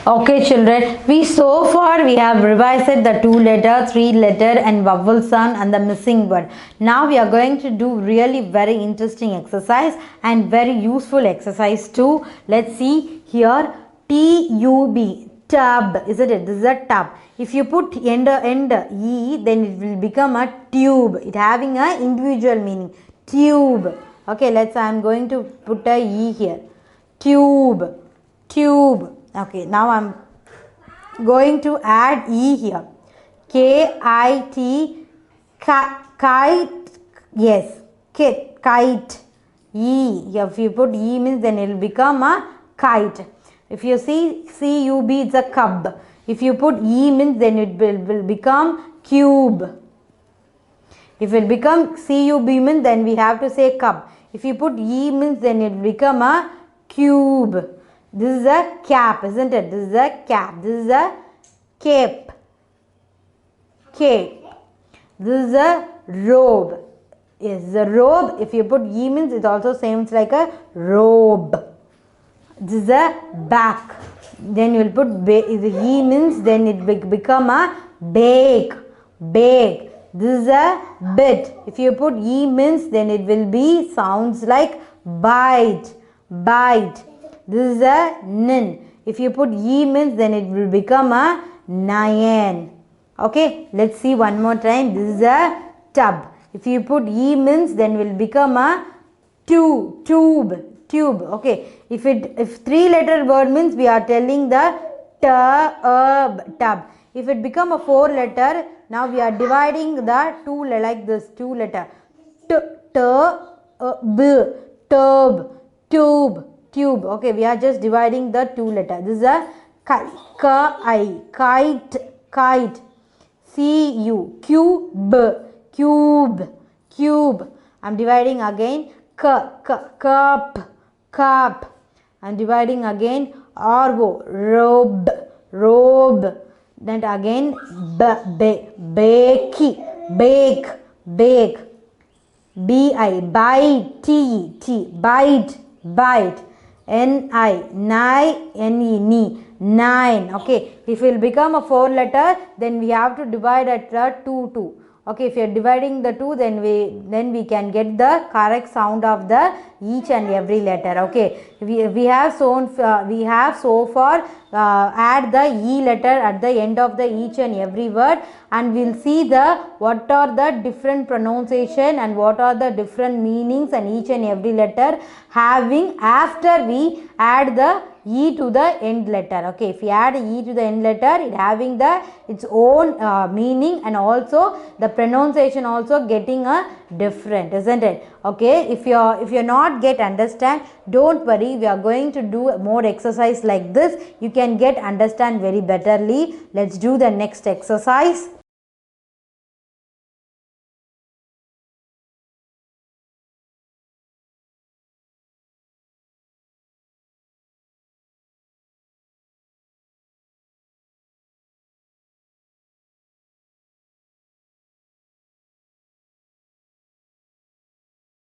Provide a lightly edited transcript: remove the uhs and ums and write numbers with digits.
Okay children, we have revised the 2-letter, 3-letter and vowel sound and the missing word. Now we are going to do really very interesting exercise and very useful exercise too. Let's see here. T-U-B, tub, isn't it? This is a tub. If you put end E, then it will become a tube. It having a individual meaning. Tube. Okay, I am going to put a E here. Tube. Tube. Okay, now I am going to add E here. K-I-T, kite, yes, kite, E. If you put E means then it will become a kite. If you see C-U-B, it's a cub. If you put E means then it will become cube. If it become C-U-B means then we have to say cub. If you put E means then it will become a cube. This is a cap, isn't it? This is a cap. This is a cape. Cape. This is a robe. Yes, the robe. If you put E means it also sounds like a robe. This is a back. Then you will put E means then it will become a bake. Bake. This is a bit. If you put E means then it will be sounds like bite. Bite. This is a nin. If you put E means then it will become a nyan. Okay, let's see one more time. This is a tub. If you put E means then will become a tube. Okay, if 3-letter word means we are telling the tub. If it become a 4-letter, now we are dividing the 2 like this 2-letter. Tube. Okay, we are just dividing the 2 letter. This is a kite. C-U, cube. I'm dividing again. Cup. I'm dividing again. Robe. Then again bake. B-I, bite. N-I, nine. Okay, if it will become a 4-letter, then we have to divide at the 2. Okay, if you are dividing the 2, then we can get the correct sound of the each and every letter. Okay, we have so far add the E letter at the end of the each and every word, and we'll see what are the different pronunciation and what are the different meanings and each and every letter having after we add the E to the end letter. Okay, if you add E to the end letter, it having its own meaning, and also the pronunciation also getting a different, isn't it? Okay, if you're not understand, don't worry, we are going to do more exercise like this. You can understand very betterly. Let's do the next exercise.